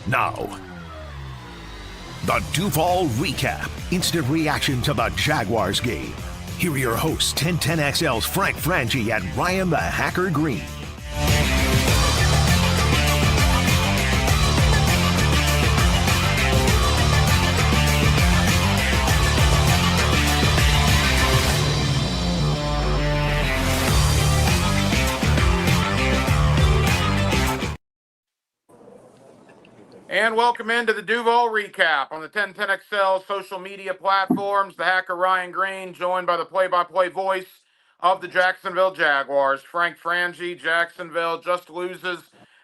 Now, the Duval Recap. Instant reaction to the Jaguars game. Here are your hosts, 1010XL's Frank Frangie and Ryan the Hacker Green. And welcome into the Duval Recap on the 1010XL social media platforms. The hacker Ryan Green, joined by the play-by-play voice of the Jacksonville Jaguars, Frank Frangie. Jacksonville just loses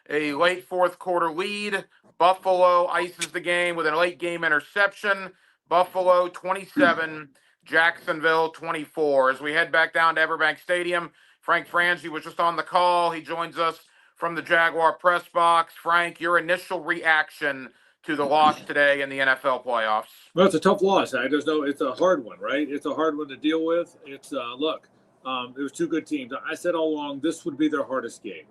a late fourth quarter lead. Buffalo ices the game with a late game interception. Buffalo 27, Jacksonville 24. As we head back down to Everbank Stadium, Frank Frangie was just on the call. He joins us from the Jaguar press box. Frank, your initial reaction to the loss today in the NFL playoffs? Well, it's a tough loss. I just know it's a hard one, right? It's a hard one to deal with. It's look, it was two good teams. I said all along this would be their hardest game.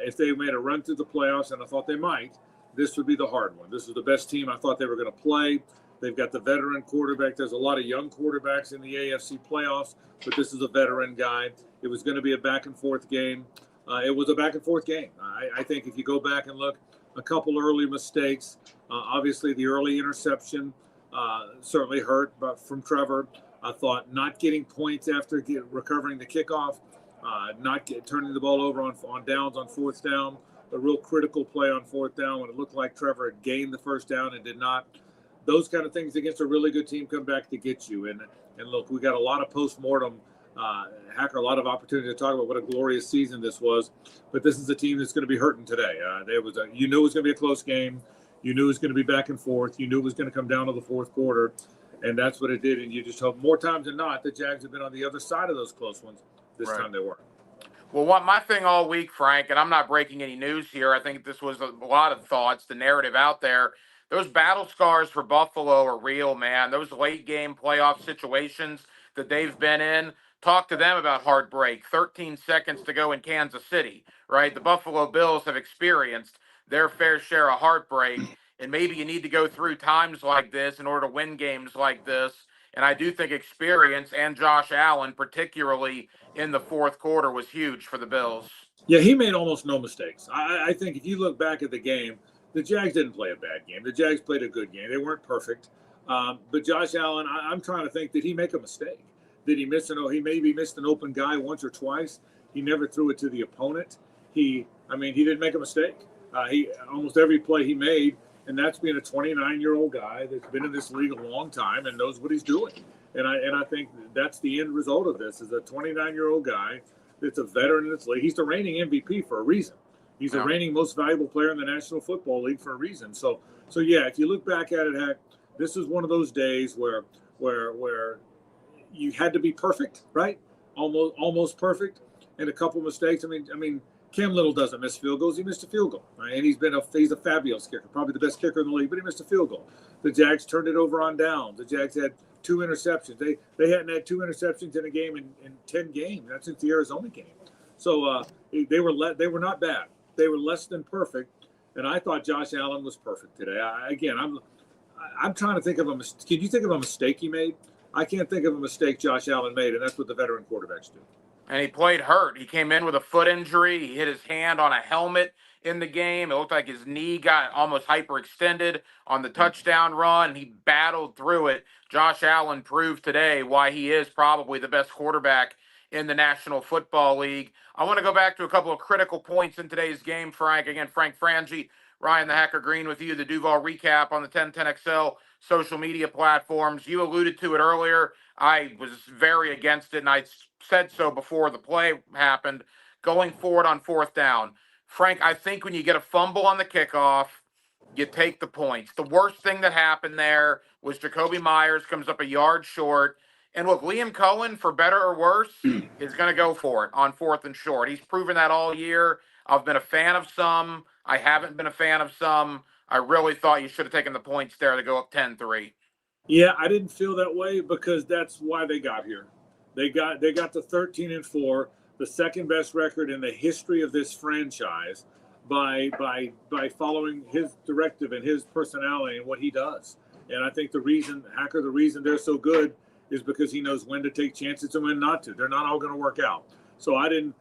If they made a run through the playoffs, and I thought they might, this would be the hard one. This is the best team I thought they were going to play. They've got the veteran quarterback. There's a lot of young quarterbacks in the AFC playoffs, but this is a veteran guy. It was going to be a back-and-forth game. It was a back-and-forth game. I think if you go back and look, a couple early mistakes. Obviously, the early interception certainly hurt, but from Trevor, I thought not getting points after recovering the kickoff, turning the ball over on downs on fourth down, a real critical play on fourth down when it looked like Trevor had gained the first down and did not. Those kind of things against a really good team come back to get you. And look, we got a lot of post-mortem Hacker, a lot of opportunity to talk about what a glorious season this was, but this is a team that's going to be hurting today. You knew it was going to be a close game. You knew it was going to be back and forth. You knew it was going to come down to the fourth quarter, and that's what it did. And you just hope more times than not the Jags have been on the other side of those close ones. This time they were. Well, my thing all week, Frank, and I'm not breaking any news here. I think this was a lot of thoughts, the narrative out there. Those battle scars for Buffalo are real, man. Those late game playoff situations that they've been in. Talk to them about heartbreak. 13 seconds to go in Kansas City, right? The Buffalo Bills have experienced their fair share of heartbreak, and maybe you need to go through times like this in order to win games like this. And I do think experience and Josh Allen, particularly in the fourth quarter, was huge for the Bills. Yeah, he made almost no mistakes. I think if you look back at the game, the Jags didn't play a bad game. The Jags played a good game. They weren't perfect. But Josh Allen, I'm trying to think, did he make a mistake? Did he miss he maybe missed an open guy once or twice. He never threw it to the opponent. He didn't make a mistake. He almost every play he made, and that's being a 29-year-old guy that's been in this league a long time and knows what he's doing. And I think that's the end result of this is a 29-year-old guy that's a veteran in this league. He's the reigning MVP for a reason. He's the reigning most valuable player in the National Football League for a reason. So yeah, if you look back at it, Heck, this is one of those days where you had to be perfect, right? Almost perfect, and a couple mistakes. I mean, Cam Little doesn't miss field goals. He missed a field goal, right? And he's a fabulous kicker, probably the best kicker in the league, but he missed a field goal. The Jags turned it over on downs. The Jags had 2 interceptions. They hadn't had 2 interceptions in a game in 10 games. That's since the Arizona game. So they were not bad. They were less than perfect, and I thought Josh Allen was perfect today. I'm trying to think of can you think of a mistake he made? I can't think of a mistake Josh Allen made, and that's what the veteran quarterbacks do. And he played hurt. He came in with a foot injury. He hit his hand on a helmet in the game. It looked like his knee got almost hyperextended on the touchdown run. He battled through it. Josh Allen proved today why he is probably the best quarterback in the National Football League. I want to go back to a couple of critical points in today's game, Frank. Again, Frank Frangie, Ryan the Hacker Green with you, the Duval Recap on the 1010XL social media platforms. You alluded to it earlier. I was very against it, and I said so before the play happened, going forward on fourth down. Frank, I think when you get a fumble on the kickoff, you take the points. The worst thing that happened there was Jacoby Myers comes up a yard short. And look, Liam Cohen, for better or worse, is going to go for it on fourth and short. He's proven that all year. I've been a fan of some. I haven't been a fan of some. I really thought you should have taken the points there to go up 10-3. Yeah, I didn't feel that way because that's why they got here. They got to 13-4, the second best record in the history of this franchise. by following his directive and his personality and what he does. And I think the reason they're so good is because he knows when to take chances and when not to. They're not all going to work out. So I didn't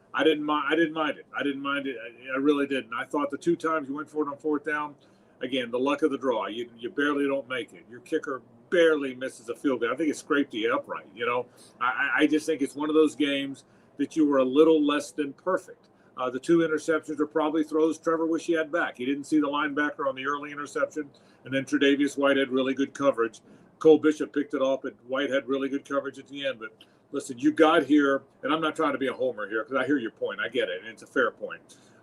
mind it. I really didn't. I thought the 2 times you went for it on 4th down, again, the luck of the draw. You barely don't make it. Your kicker barely misses a field goal. I think it scraped the upright. I just think it's one of those games that you were a little less than perfect. The 2 interceptions are probably throws Trevor wish he had back. He didn't see the linebacker on the early interception, and then Tre'Davious White had really good coverage. Cole Bishop picked it off, and White had really good coverage at the end. But listen, you got here, and I'm not trying to be a homer here because I hear your point. I get it, and it's a fair point.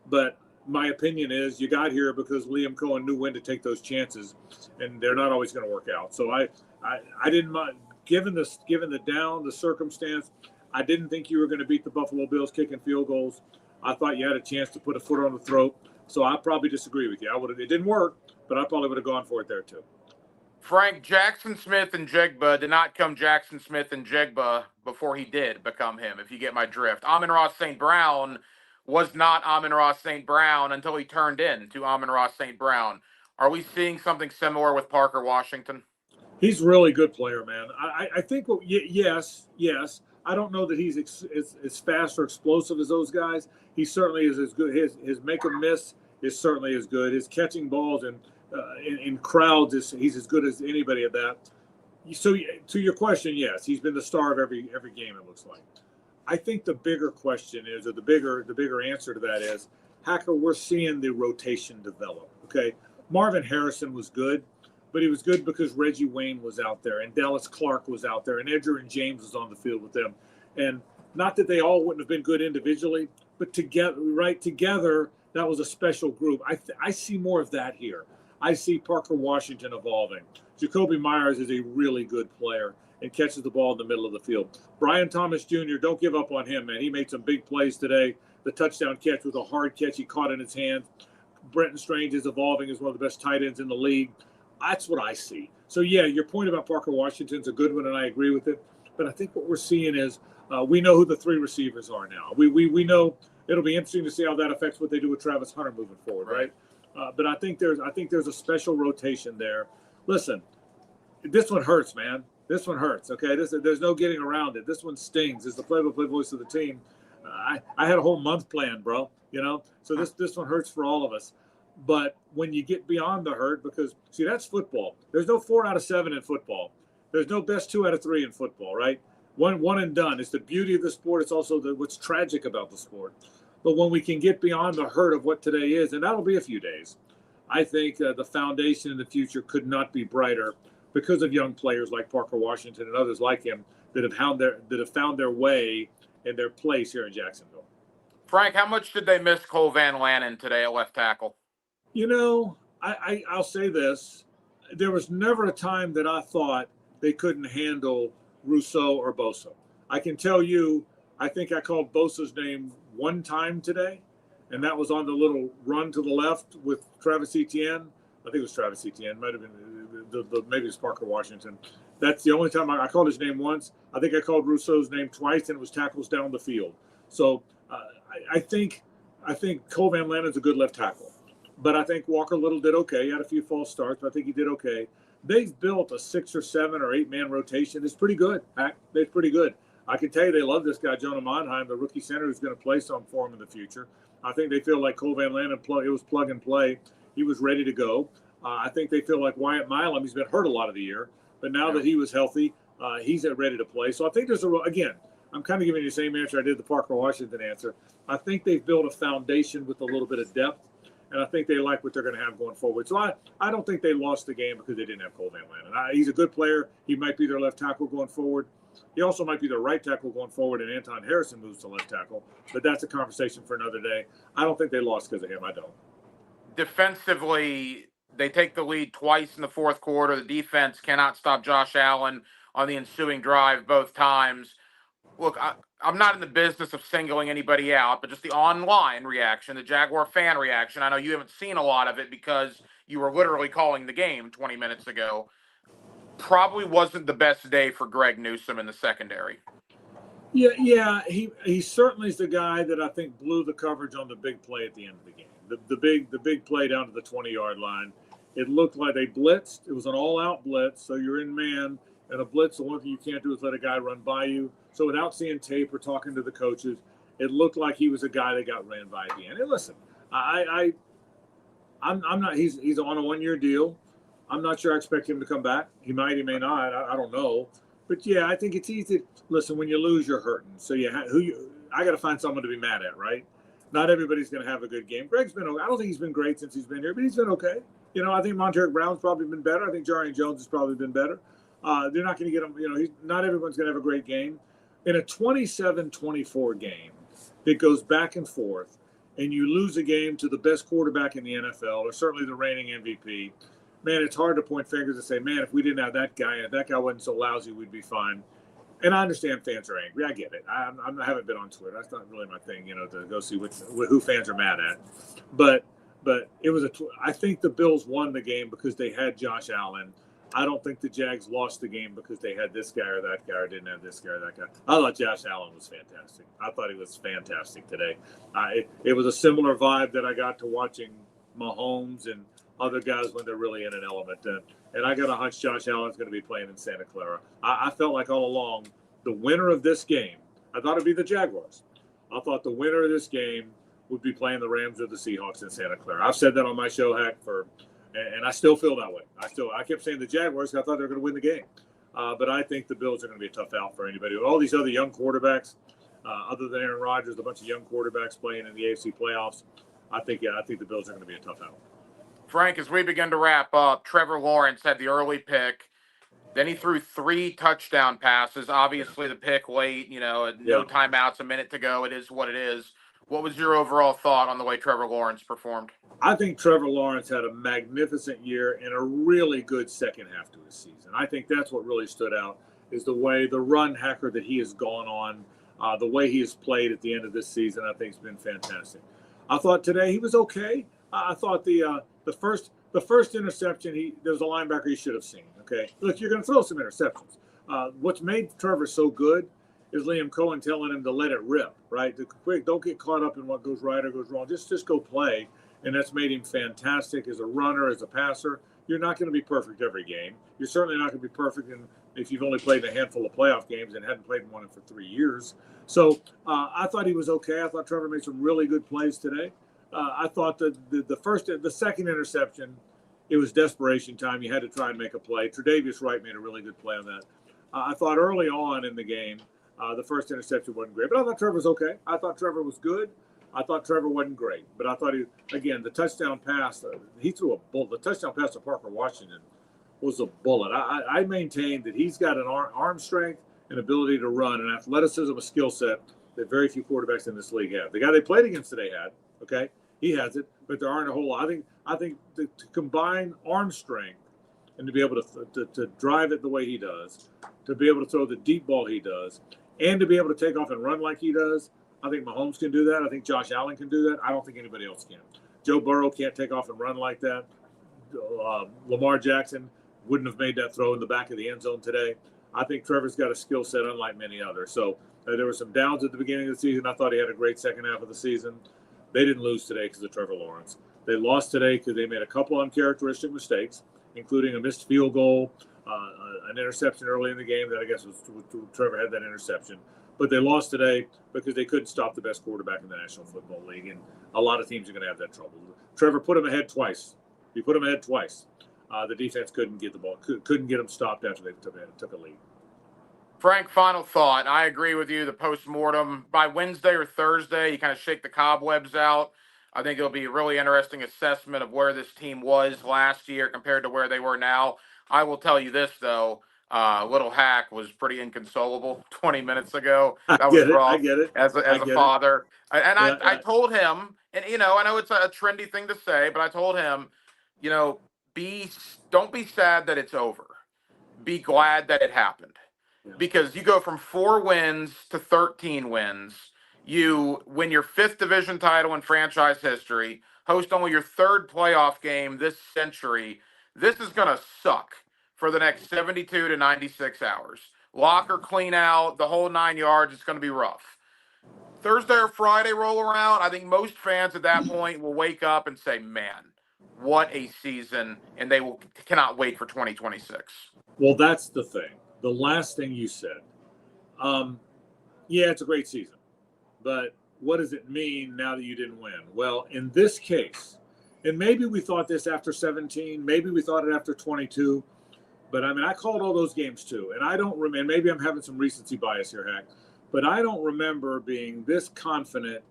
But my opinion is you got here because Liam Cohen knew when to take those chances, and they're not always going to work out. So I didn't mind, given the circumstance, I didn't think you were going to beat the Buffalo Bills kicking field goals. I thought you had a chance to put a foot on the throat. So I probably disagree with you. It didn't work, but I probably would have gone for it there too. Frank, Jackson Smith and Jigba did not come Jackson Smith and Jigba before he did become him, if you get my drift. Amon-Ra St. Brown was not Amon-Ra St. Brown until he turned into Amon-Ra St. Brown. Are we seeing something similar with Parker Washington? He's a really good player, man. I think, yes. I don't know that he's as fast or explosive as those guys. He certainly is as good. His make or miss is certainly as good. His catching balls and in crowds he's as good as anybody at that. So to your question, yes, he's been the star of every game. It looks like. I think the bigger question is, or the bigger answer to that is, Hacker, we're seeing the rotation develop. Okay, Marvin Harrison was good, but he was good because Reggie Wayne was out there and Dallas Clark was out there and Edgerrin James was on the field with them. And not that they all wouldn't have been good individually, but together, that was a special group. I see more of that here. I see Parker Washington evolving. Jacoby Myers is a really good player and catches the ball in the middle of the field. Brian Thomas Jr., don't give up on him, man. He made some big plays today. The touchdown catch was a hard catch he caught in his hands. Brenton Strange is evolving as one of the best tight ends in the league. That's what I see. So, yeah, your point about Parker Washington's a good one, and I agree with it. But I think what we're seeing is we know who the 3 receivers are now. We know it'll be interesting to see how that affects what they do with Travis Hunter moving forward, right? But I think there's a special rotation there. Listen, this one hurts, man. This one hurts, okay? There's no getting around it. This one stings. It's the play-by-play voice of the team. I had a whole month planned, bro, So this one hurts for all of us. But when you get beyond the hurt, because, see, that's football. There's no 4 out of 7 in football. There's no best 2 out of 3 in football, right? One and done. It's the beauty of the sport. It's also what's tragic about the sport. But when we can get beyond the hurt of what today is, and that'll be a few days, I think the foundation in the future could not be brighter because of young players like Parker Washington and others like him that have found their way and their place here in Jacksonville. Frank, how much did they miss Cole Van Lanen today at left tackle? I'll say this. There was never a time that I thought they couldn't handle Rousseau or Bosa. I can tell you, I think I called Bosa's name one time today, and that was on the little run to the left with Travis Etienne. I think it was Travis Etienne. Might have been maybe it's Parker Washington. That's the only time I called his name once. I think I called Rousseau's name twice, and it was tackles down the field. So I think Cole Van Lanen's a good left tackle. But I think Walker Little did okay. He had a few false starts, but I think he did okay. They've built a 6 or 7 or 8-man rotation. It's pretty good. It's pretty good. I can tell you they love this guy, Jonah Monheim, the rookie center who's going to play some for him in the future. I think they feel like Cole Van Lanen, it was plug and play. He was ready to go. I think they feel like Wyatt Milam, he's been hurt a lot of the year. But now that he was healthy, he's ready to play. So I think again, I'm kind of giving you the same answer I did the Parker Washington answer. I think they've built a foundation with a little bit of depth. And I think they like what they're going to have going forward. So I don't think they lost the game because they didn't have Cole Van Lanen. He's a good player. He might be their left tackle going forward. He also might be their right tackle going forward, and Anton Harrison moves to left tackle. But that's a conversation for another day. I don't think they lost because of him. I don't. Defensively, they take the lead twice in the fourth quarter. The defense cannot stop Josh Allen on the ensuing drive both times. Look, I'm not in the business of singling anybody out, but just the online reaction, the Jaguar fan reaction. I know you haven't seen a lot of it because you were literally calling the game 20 minutes ago. Probably wasn't the best day for Greg Newsome in the secondary. Yeah, he certainly is the guy that I think blew the coverage on the big play at the end of the game. The big play down to the 20-yard line. It looked like they blitzed. It was an all-out blitz, so you're in man. And a blitz, the one thing you can't do is let a guy run by you. So without seeing tape or talking to the coaches, it looked like he was a guy that got ran by at the end. And listen, I'm not. He's on a 1-year deal. I'm not sure I expect him to come back. He might, he may not. I don't know. But yeah, I think it's easy. Listen, when you lose, you're hurting. So I got to find someone to be mad at, right? Not everybody's going to have a good game. Greg's been okay. I don't think he's been great since he's been here, but he's been okay. I think Monteric Brown's probably been better. I think Jarian Jones has probably been better. They're not going to get him. Not everyone's going to have a great game. In a 27-24 game that goes back and forth, and you lose a game to the best quarterback in the NFL, or certainly the reigning MVP, man, it's hard to point fingers and say, man, if we didn't have that guy, and if that guy wasn't so lousy, we'd be fine. And I understand fans are angry. I get it. I haven't been on Twitter. That's not really my thing, to go see who fans are mad at. But it was I think the Bills won the game because they had Josh Allen. I don't think the Jags lost the game because they had this guy or that guy or didn't have this guy or that guy. I thought Josh Allen was fantastic. I thought he was fantastic today. It was a similar vibe that I got to watching Mahomes and other guys when they're really in an element. And I got a hunch Josh Allen's going to be playing in Santa Clara. I felt like all along the winner of this game, I thought it'd be the Jaguars. I thought the winner of this game would be playing the Rams or the Seahawks in Santa Clara. I've said that on my show, Hack, and I still feel that way. I kept saying the Jaguars. I thought they were going to win the game. But I think the Bills are going to be a tough out for anybody. With all these other young quarterbacks, other than Aaron Rodgers, a bunch of young quarterbacks playing in the AFC playoffs, I think the Bills are going to be a tough out. Frank, as we begin to wrap up, Trevor Lawrence had the early pick. Then he threw 3 touchdown passes. Obviously, the pick late, no timeouts, a minute to go. It is what it is. What was your overall thought on the way Trevor Lawrence performed? I think Trevor Lawrence had a magnificent year and a really good second half to his season. I think that's what really stood out is the way the run hacker that he has gone on, the way he has played at the end of this season, I think has been fantastic. I thought today he was okay. I thought the first interception, there was a linebacker he should have seen. Okay, look, you're going to throw some interceptions. What's made Trevor so good is Liam Cohen telling him to let it rip, right? Don't get caught up in what goes right or goes wrong. Just go play, and that's made him fantastic as a runner, as a passer. You're not going to be perfect every game. You're certainly not going to be perfect if you've only played a handful of playoff games and hadn't played one for 3 years. So I thought he was okay. I thought Trevor made some really good plays today. I thought that the second interception, it was desperation time. You had to try and make a play. Tre'Davious Wright made a really good play on that. I thought early on in the game, the first interception wasn't great, but I thought Trevor was okay. I thought Trevor was good. I thought Trevor wasn't great, but I thought the touchdown pass, he threw a bullet. The touchdown pass to Parker Washington was a bullet. I maintain that he's got an arm strength and ability to run and athleticism, a skill set that very few quarterbacks in this league have. The guy they played against today had, okay? He has it, but there aren't a whole lot. I think to combine arm strength and to be able to drive it the way he does, to be able to throw the deep ball he does, and to be able to take off and run like he does, I think Mahomes can do that. I think Josh Allen can do that. I don't think anybody else can. Joe Burrow can't take off and run like that. Lamar Jackson wouldn't have made that throw in the back of the end zone today. I think Trevor's got a skill set unlike many others. So there were some downs at the beginning of the season. I thought he had a great second half of the season. They didn't lose today because of Trevor Lawrence. They lost today because they made a couple uncharacteristic mistakes, including a missed field goal, an interception early in the game that I guess was Trevor had that interception. But they lost today because they couldn't stop the best quarterback in the National Football League, and a lot of teams are going to have that trouble. Trevor put him ahead twice. He put him ahead twice. The defense couldn't get the ball, couldn't get them stopped after they took a lead. Frank, final thought. I agree with you. The postmortem by Wednesday or Thursday, you kind of shake the cobwebs out. I think it'll be a really interesting assessment of where this team was last year compared to where they were now. I will tell you this, though. Little Hack was pretty inconsolable 20 minutes ago. That was rough. I get it. As a father. I told him, and, I know it's a trendy thing to say, but I told him, don't be sad that it's over. Be glad that it happened. Yeah. Because you go from 4 wins to 13 wins. You win your 5th division title in franchise history, host only your 3rd playoff game this century. This is going to suck for the next 72 to 96 hours. Locker clean out, the whole 9 yards, it's going to be rough. Thursday or Friday roll around, I think most fans at that point will wake up and say, man, what a season, and they cannot wait for 2026. Well, that's the thing. The last thing you said. Yeah, it's a great season, but what does it mean now that you didn't win? Well, in this case, and maybe we thought this after 17, maybe we thought it after 22, but I mean, I called all those games too, and I don't remember. Maybe I'm having some recency bias here, Hack, but I don't remember being this confident,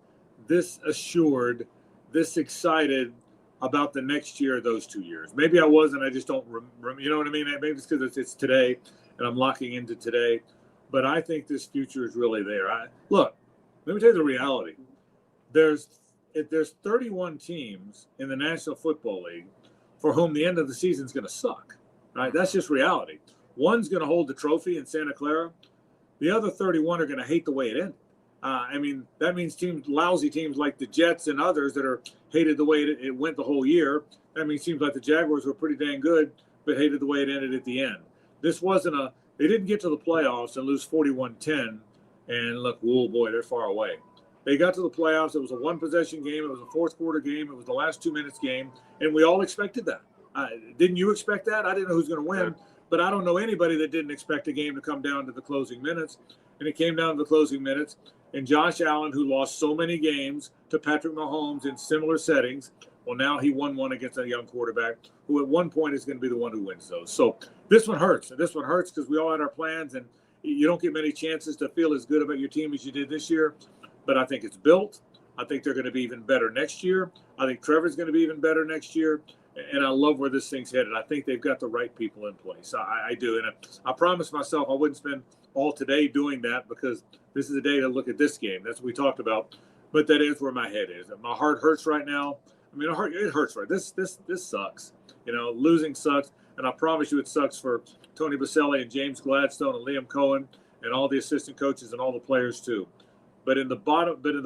this assured, this excited about the next year of those 2 years. Maybe I wasn't. I just don't remember. You know what I mean? Maybe it's because it's today, and I'm locking into today. But I think this future is really there. Look, let me tell you the reality. There's 31 teams in the National Football League for whom the end of the season is going to suck. Right? That's just reality. One's going to hold the trophy in Santa Clara. The other 31 are going to hate the way it ended. I mean, that means lousy teams like the Jets and others that are hated the way it went the whole year. That means teams like the Jaguars were pretty dang good, but hated the way it ended at the end. This wasn't they didn't get to the playoffs and lose 41-10 and look, oh boy, they're far away. They got to the playoffs. It was a one-possession game. It was a fourth quarter game. It was the last 2 minutes game, and we all expected that. Didn't you expect that? I didn't know who's going to win, but I don't know anybody that didn't expect a game to come down to the closing minutes, and it came down to the closing minutes. And Josh Allen, who lost so many games to Patrick Mahomes in similar settings, well, now he won one against a young quarterback who at one point is going to be the one who wins those. So this one hurts. And this one hurts because we all had our plans, and you don't get many chances to feel as good about your team as you did this year. But I think it's built. I think they're going to be even better next year. I think Trevor's going to be even better next year. And I love where this thing's headed. I think they've got the right people in place. I do. And I promised myself I wouldn't spend all today doing that because this is a day to look at this game. That's what we talked about. But that is where my head is. My heart hurts right now. I mean, it hurts right. This sucks. You know, losing sucks. And I promise you it sucks for Tony Baselli and James Gladstone and Liam Cohen and all the assistant coaches and all the players too. But in the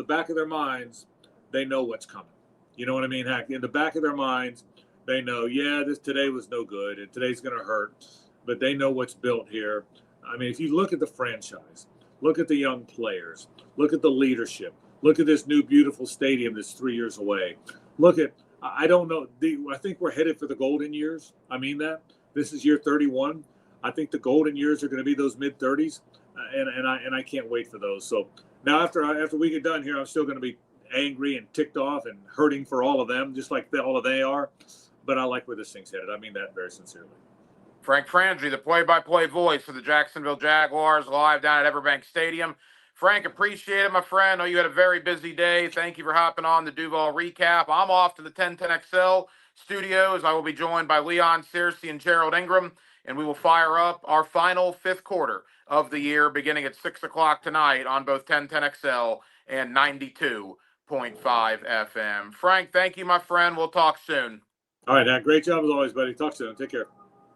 back of their minds, they know what's coming. You know what I mean, Hack? In the back of their minds, they know, today was no good and today's going to hurt. But they know what's built here. I mean, if you look at the franchise, look at the young players, look at the leadership, look at this new beautiful stadium that's 3 years away. Look at, I don't know, I think we're headed for the golden years. I mean that. This is year 31. I think the golden years are going to be those mid-30s, and I can't wait for those. So now after we get done here, I'm still going to be angry and ticked off and hurting for all of them, just like all of they are. But I like where this thing's headed. I mean that very sincerely. Frank Frangie, the play-by-play voice for the Jacksonville Jaguars, live down at Everbank Stadium. Frank, appreciate it, my friend. I know you had a very busy day. Thank you for hopping on the Duval recap. I'm off to the 1010XL studios. I will be joined by Leon Searcy and Gerald Ingram, and we will fire up our final fifth quarter of the year beginning at 6 o'clock tonight on both 1010XL and 92.5 FM. Frank, thank you, my friend. We'll talk soon. All right, Hack. Great job as always, buddy. Talk soon. Take care.